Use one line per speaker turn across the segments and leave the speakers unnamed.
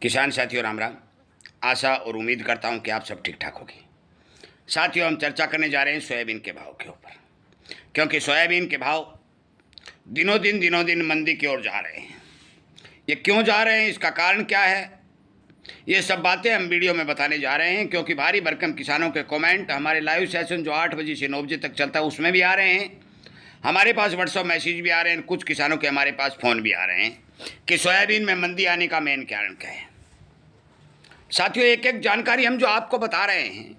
किसान साथियों राम राम। आशा और उम्मीद करता हूं कि आप सब ठीक ठाक होंगे। साथियों, हम चर्चा करने जा रहे हैं सोयाबीन के भाव के ऊपर, क्योंकि सोयाबीन के भाव दिनों दिन मंदी की ओर जा रहे हैं। ये क्यों जा रहे हैं, इसका कारण क्या है, ये सब बातें हम वीडियो में बताने जा रहे हैं। क्योंकि भारी भरकम किसानों के कमेंट हमारे लाइव सेशन जो 8 बजे से 9 बजे तक चलता है उसमें भी आ रहे हैं। हमारे पास व्हाट्सअप मैसेज भी आ रहे हैं, कुछ किसानों के हमारे पास फ़ोन भी आ रहे हैं कि सोयाबीन में मंदी आने का मेन कारण क्या है। साथियों, एक एक जानकारी हम जो आपको बता रहे हैं,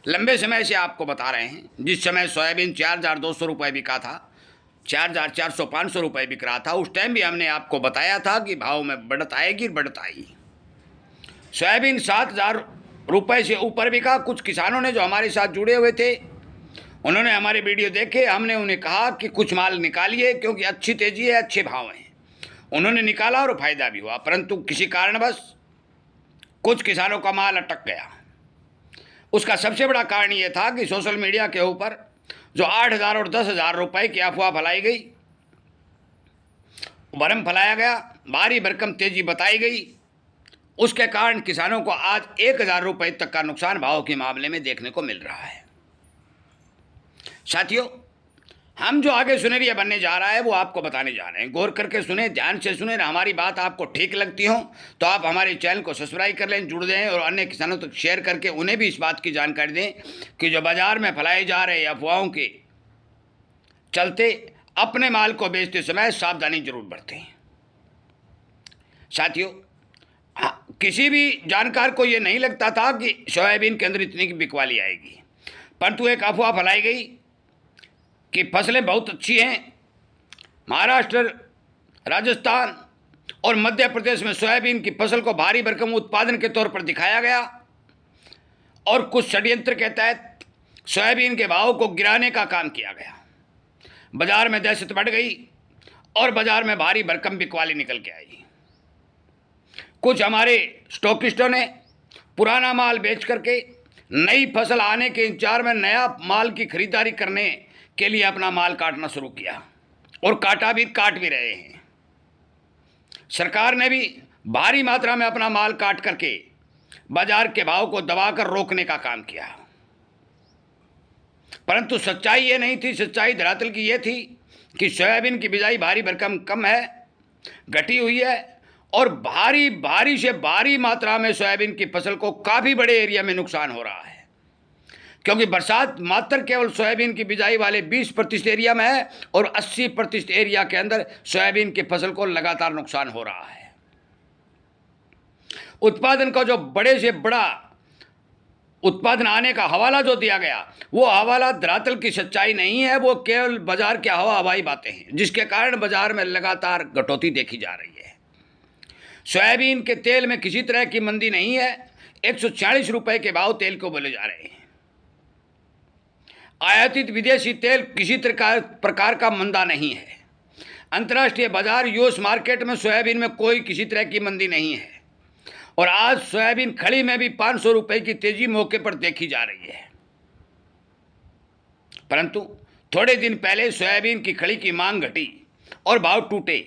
लंबे समय से आपको बता रहे हैं। जिस समय सोयाबीन 4,200 रुपये बिका था, 4,400 500 रुपये बिक रहा था, उस टाइम भी हमने आपको बताया था कि भाव में बढ़त आएगी, बढ़त आई। सोयाबीन 7,000 रुपये से ऊपर बिका। कुछ किसानों ने जो हमारे साथ जुड़े हुए थे, उन्होंने हमारे वीडियो देखे। हमने उन्हें कहा कि कुछ माल निकालिए, क्योंकि अच्छी तेज़ी है, अच्छे भाव हैं। उन्होंने निकाला और फ़ायदा भी हुआ, परंतु किसी कारणवश कुछ किसानों का माल अटक गया। उसका सबसे बड़ा कारण ये था कि सोशल मीडिया के ऊपर जो 8,000 और 10,000 रुपये की अफवाह फैलाई गई, भरम फैलाया गया, भारी भरकम तेजी बताई गई, उसके कारण किसानों को आज 1,000 रुपये तक का नुकसान भाव के मामले में देखने को मिल रहा है। साथियों, हम जो आगे सुनहरिया बनने जा रहा है वो आपको बताने जा रहे हैं। गौर करके सुने, ध्यान से सुने। हमारी बात आपको ठीक लगती हो तो आप हमारे चैनल को सब्सक्राइब कर लें, जुड़ दें और अन्य किसानों तक शेयर करके उन्हें भी इस बात की जानकारी दें कि जो बाजार में फैलाए जा रहे अफवाहों के चलते अपने माल को बेचते समय सावधानी जरूर बरतें। साथियों, किसी भी जानकार को ये नहीं लगता था कि सोयाबीन के अंदर इतनी की बिकवाली आएगी, परंतु एक अफवाह फैलाई गई कि फसलें बहुत अच्छी हैं। महाराष्ट्र, राजस्थान और मध्य प्रदेश में सोयाबीन की फसल को भारी भरकम उत्पादन के तौर पर दिखाया गया और कुछ षड्यंत्र के तहत सोयाबीन के भाव को गिराने का काम किया गया। बाजार में दहशत बढ़ गई और बाजार में भारी भरकम बिकवाली निकल के आई। कुछ हमारे स्टॉकिस्टों ने पुराना माल बेच करके नई फसल आने के इंतजार में नया माल की खरीदारी करने के लिए अपना माल काटना शुरू किया और काट भी रहे हैं। सरकार ने भी भारी मात्रा में अपना माल काट करके बाजार के भाव को दबाकर रोकने का काम किया, परंतु सच्चाई ये नहीं थी। सच्चाई धरातल की ये थी कि सोयाबीन की बिजाई भारी भरकम कम है, घटी हुई है और भारी से भारी मात्रा में सोयाबीन की फसल को काफ़ी बड़े एरिया में नुकसान हो रहा है। क्योंकि बरसात मात्र केवल सोयाबीन की बिजाई वाले 20% एरिया में है और 80% एरिया के अंदर सोयाबीन की फसल को लगातार नुकसान हो रहा है। उत्पादन का जो बड़े से बड़ा उत्पादन आने का हवाला जो दिया गया, वो हवाला धरातल की सच्चाई नहीं है, वो केवल बाजार के हवाई बातें हैं, जिसके कारण बाजार में लगातार कटौती देखी जा रही है। सोयाबीन के तेल में किसी तरह की मंदी नहीं है। 140 रुपये के भाव तेल को बोले जा रहे हैं। आयातित विदेशी तेल किसी प्रकार का मंदा नहीं है। अंतर्राष्ट्रीय बाजार यूएस मार्केट में सोयाबीन में कोई किसी तरह की मंदी नहीं है और आज सोयाबीन खड़ी में भी 500 रुपये की तेजी मौके पर देखी जा रही है। परंतु थोड़े दिन पहले सोयाबीन की खड़ी की मांग घटी और भाव टूटे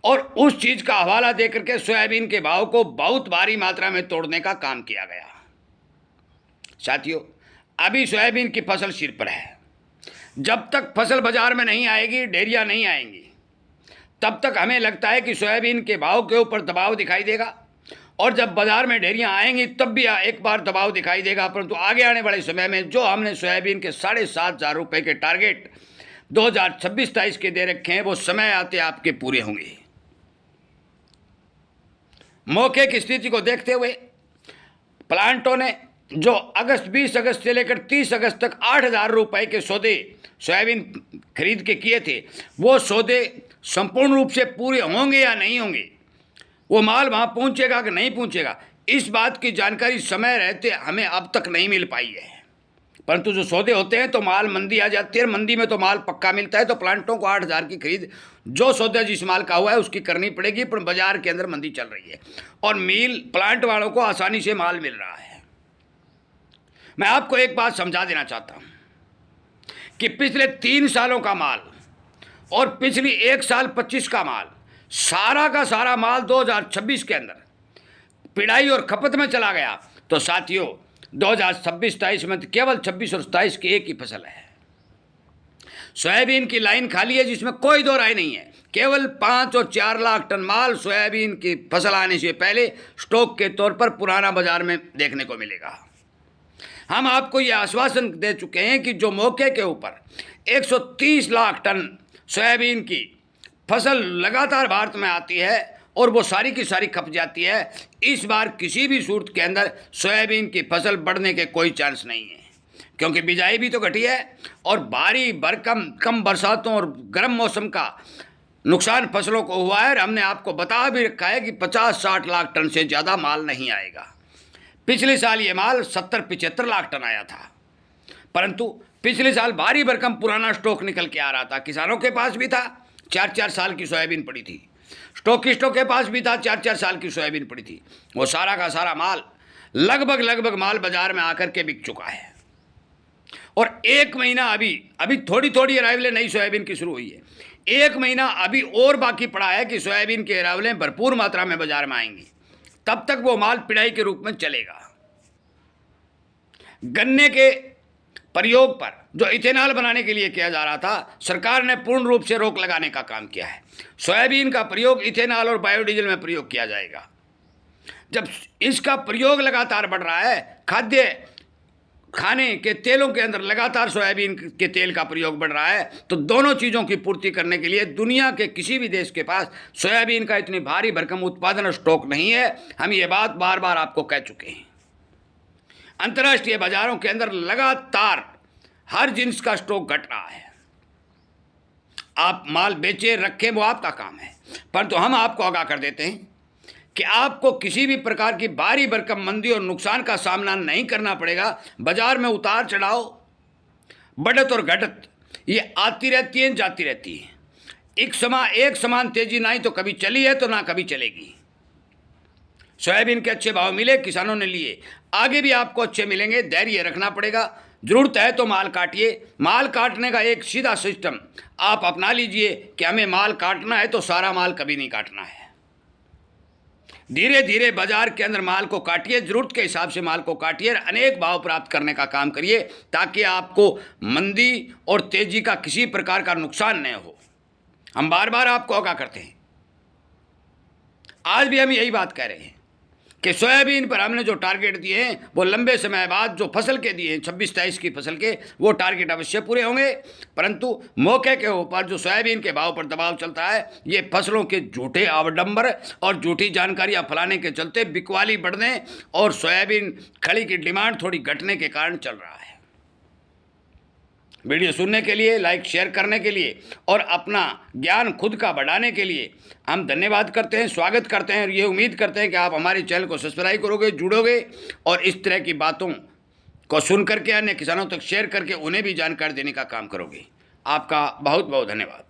और उस चीज़ का हवाला देकर के सोयाबीन के भाव को बहुत भारी मात्रा में तोड़ने का काम किया गया। साथियों, अभी सोयाबीन की फसल सिर पर है। जब तक फसल बाजार में नहीं आएगी, ढेरियाँ नहीं आएंगी, तब तक हमें लगता है कि सोयाबीन के भाव के ऊपर दबाव दिखाई देगा और जब बाजार में ढेरियाँ आएंगी तब भी एक बार दबाव दिखाई देगा। परंतु आगे आने वाले समय में जो हमने सोयाबीन के 7,500 रुपये के टारगेट 2026-27 के दे रखे हैं, वो समय आते आपके पूरे होंगे। मौके की स्थिति को देखते हुए प्लांटों ने जो 20 अगस्त से लेकर 30 अगस्त तक 8,000 रुपये के सौदे सोयाबीन खरीद के किए थे, वो सौदे संपूर्ण रूप से पूरे होंगे या नहीं होंगे, वो माल वहाँ पहुँचेगा कि नहीं पहुँचेगा, इस बात की जानकारी समय रहते हमें अब तक नहीं मिल पाई है। परंतु जो सौदे होते हैं तो माल मंदी आ जाती है, मंदी में तो माल पक्का मिलता है, तो प्लांटों को 8,000 की खरीद जो सौदा जिस माल का हुआ है उसकी करनी पड़ेगी। पर बाजार के अंदर मंदी चल रही है और मिल प्लांट वालों को आसानी से माल मिल रहा है। मैं आपको एक बात समझा देना चाहता हूँ कि पिछले 3 सालों का माल और पिछली 1 साल 25 का माल, सारा का सारा माल 2026 के अंदर पिड़ाई और खपत में चला गया तो साथियों 2026-27 में केवल 26 और 27 की एक ही फसल है। सोयाबीन की लाइन खाली है जिसमें कोई दो राय नहीं है। केवल 5 और 4 लाख टन माल सोयाबीन की फसल आने से पहले स्टॉक के तौर पर पुराना बाजार में देखने को मिलेगा। हम आपको यह आश्वासन दे चुके हैं कि जो मौके के ऊपर 130 लाख टन सोयाबीन की फसल लगातार भारत में आती है और वो सारी की सारी खप जाती है, इस बार किसी भी सूरत के अंदर सोयाबीन की फसल बढ़ने के कोई चांस नहीं है, क्योंकि बिजाई भी तो घटी है और भारी भरकम कम बरसातों और गर्म मौसम का नुकसान फसलों को हुआ है। और हमने आपको बता भी रखा है कि 50-60 लाख टन से ज़्यादा माल नहीं आएगा। पिछले साल ये माल 70-75 लाख टन आया था, परंतु पिछले साल भारी भरकम पुराना स्टॉक निकल के आ रहा था। किसानों के पास भी था, 4-4 साल की सोयाबीन पड़ी थी, स्टॉकिस्टों के पास भी था, 4-4 साल की सोयाबीन पड़ी थी। वो सारा का सारा माल लगभग माल बाजार में आकर के बिक चुका है और एक महीना अभी थोड़ी थोड़ी अराइवलें नई सोयाबीन की शुरू हुई है। एक महीना अभी और बाकी पड़ा है कि सोयाबीन की अराइवलें भरपूर मात्रा में बाजार में आएंगी, तब तक वो माल पिड़ाई के रूप में चलेगा। गन्ने के प्रयोग पर जो इथेनॉल बनाने के लिए किया जा रहा था, सरकार ने पूर्ण रूप से रोक लगाने का काम किया है। सोयाबीन का प्रयोग इथेनॉल और बायोडीजल में प्रयोग किया जाएगा। जब इसका प्रयोग लगातार बढ़ रहा है, खाने के तेलों के अंदर लगातार सोयाबीन के तेल का प्रयोग बढ़ रहा है, तो दोनों चीज़ों की पूर्ति करने के लिए दुनिया के किसी भी देश के पास सोयाबीन का इतनी भारी भरकम उत्पादन और स्टॉक नहीं है। हम ये बात बार बार आपको कह चुके हैं। अंतर्राष्ट्रीय बाजारों के अंदर लगातार हर जिन्स का स्टॉक घट रहा है। आप माल बेचे रखें वो आपका काम है, परंतु हम आपको आगाह कर देते हैं कि आपको किसी भी प्रकार की भारी भरकम मंदी और नुकसान का सामना नहीं करना पड़ेगा। बाजार में उतार चढ़ाव, बढ़त और घटत ये आती रहती है, जाती रहती है। एक समान तेजी ना ही तो कभी चली है तो ना कभी चलेगी। सोयाबीन के अच्छे भाव मिले, किसानों ने लिए, आगे भी आपको अच्छे मिलेंगे। धैर्य रखना पड़ेगा। ज़रूरत है तो माल काटिए। माल काटने का एक सीधा सिस्टम आप अपना लीजिए कि हमें माल काटना है तो सारा माल कभी नहीं काटना है। धीरे धीरे बाजार के अंदर माल को काटिए, ज़रूरत के हिसाब से माल को काटिए, अनेक भाव प्राप्त करने का काम करिए ताकि आपको मंदी और तेजी का किसी प्रकार का नुकसान न हो। हम बार बार आपको आगाह करते हैं। आज भी हम यही बात कह रहे हैं कि सोयाबीन पर हमने जो टारगेट दिए हैं वो लंबे समय बाद जो फसल के दिए हैं 26-27 की फसल के, वो टारगेट अवश्य पूरे होंगे। परंतु मौके के ऊपर जो सोयाबीन के भाव पर दबाव चलता है, ये फसलों के झूठे अवडंबर और झूठी जानकारियां फैलाने के चलते बिकवाली बढ़ने और सोयाबीन खड़ी की डिमांड थोड़ी घटने के कारण चल रहा है। वीडियो सुनने के लिए, लाइक शेयर करने के लिए और अपना ज्ञान खुद का बढ़ाने के लिए हम धन्यवाद करते हैं, स्वागत करते हैं और ये उम्मीद करते हैं कि आप हमारे चैनल को सब्सक्राइब करोगे, जुड़ोगे और इस तरह की बातों को सुन करके अन्य किसानों तक शेयर करके उन्हें भी जानकारी देने का काम करोगे। आपका बहुत बहुत धन्यवाद।